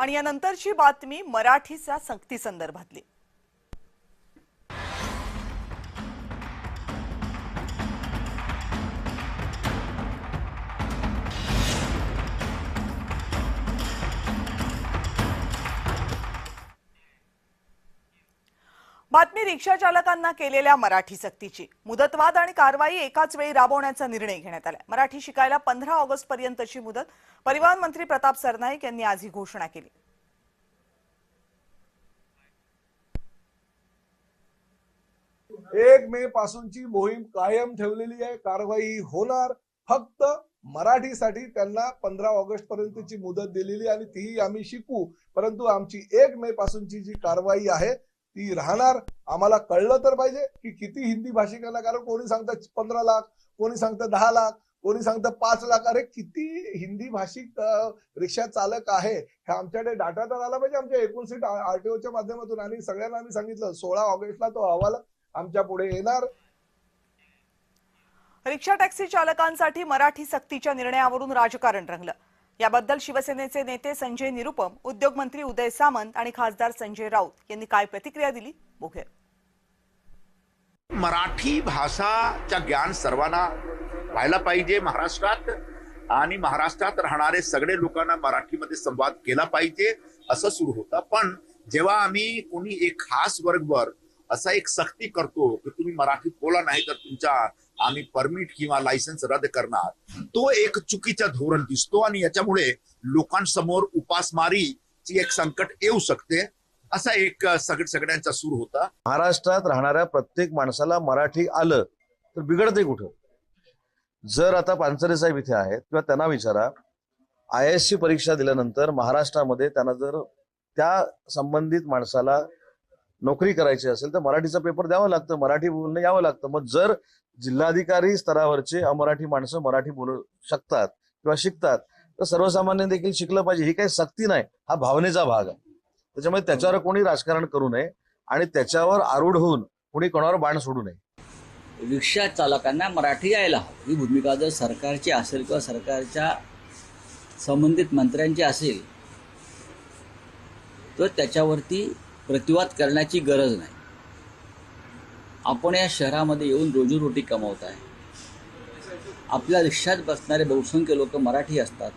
आणि यानंतरची बातमी मराठीच्या सक्ती संदर्भातली। बातमी रिक्षा चालकांना केलेल्या मराठी सक्तीची। मुदतवाद आणि कारवाई एकाच वेळी राबवण्याचा निर्णय घेण्यात आला। मराठी शिकायला 15 ऑगस्ट पर्यंतची मुदत। परिवहन मंत्री प्रताप सरनाईक यांनी आज ही घोषणा केली। 1 मे पासूनची मोहीम कायम ठेवलेली आहे। कारवाई होणार। फक्त मराठीसाठी त्यांना 15 ऑगस्ट पर्यंतची मुदत दिलेली आणि तीही आम्ही शिकू, परंतु आमची 1 मे पासूनची जी कारवाई आहे ती राहणार। आम्हाला कळलं तर पाहिजे की किती हिंदी भाषिकांना, कारण कोणी सांगतं 15 लाख, कोणी सांगतं 10 लाख, कोणी सांगतं 5 लाख। अरे किती हिंदी भाषिक रिक्षा चालक आहे हे आमच्याकडे डाटा तर आला पाहिजे आमच्या 29 आरटीओच्या माध्यमातून। आणि सगळ्यांना आम्ही सांगितलं 16 ऑगस्टला तो अहवाल आमच्या पुढे येणार। रिक्षा टॅक्सी चालकांसाठी मराठी सक्तीच्या निर्णयावरून राजकारण रंगलं। याबद्दल शिवसेनेचे नेते संजय निरुपम, उद्योग मंत्री उदय सामंत आणि खासदार संजय राऊत यांनी काय प्रतिक्रिया दिली बघूया। मराठी भाषाचा ज्ञान सर्वांना व्हायला पाहिजे महाराष्ट्रात, आणि महाराष्ट्रात राहणारे सगळे लोकांना मराठीमध्ये संवाद केला पाहिजे असं सुरू होतं। पण जेव्हा आम्ही कोणी एक खास वर्गवर असा एक सक्ती करतो की तुम्ही मराठीत बोला नाही तर तुमचा आम्ही परमिट किंवा लायसन्स रद्द करणार, तो एक चुकीचा धोरण दिसतो आणि याच्यामुळे लोकांसमोर उपासमारीची एक संकट येऊ शकते असा एक सगळ्यांचा सूर होता। महाराष्ट्रात राहणाऱ्या प्रत्येक माणसाला मराठी आलं तर बिघडते कुठं? जर आता पानसरे साहेब इथे आहेत किंवा त्यांना विचारा, IAS ची परीक्षा दिल्यानंतर महाराष्ट्रामध्ये त्यांना जर त्या संबंधित माणसाला नोकरी करायची असेल तर मराठीचा पेपर द्यावं लागतं, मराठी बोलणं यावं लागतं। मग जर जिल्हाधिकारी स्तरावरचे अमराठी माणसं मराठी बोलू शकतात किंवा शिकतात तर सर्वसामान्य देखील शिकलं पाहिजे। ही काही सक्ती नाही, हा भावनेचा भाग आहे। त्याच्यामुळे त्याच्यावर कोणी राजकारण करू नये आणि त्याच्यावर आरूढ होऊन कोणी कोणावर बाण सोडू नये। रिक्षा चालकांना मराठी यायला हवी ही भूमिका जर सरकारची असेल किंवा सरकारच्या संबंधित मंत्र्यांची असेल तर त्याच्यावरती प्रतिवाद करण्याची गरज नाही। आपण या शहरामध्ये येऊन रोजीरोटी कमवत आहे। आपल्या रिक्षात बसणारे बहुसंख्य लोक मराठी असतात।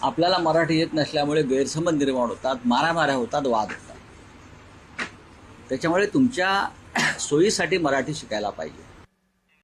आपल्याला मराठी येत नसल्यामुळे गैरसमज निर्माण होतात, मारामाऱ्या होतात, वाद होतात। त्याच्यामुळे तुमच्या सोयीसाठी मराठी शिकायला पाहिजे।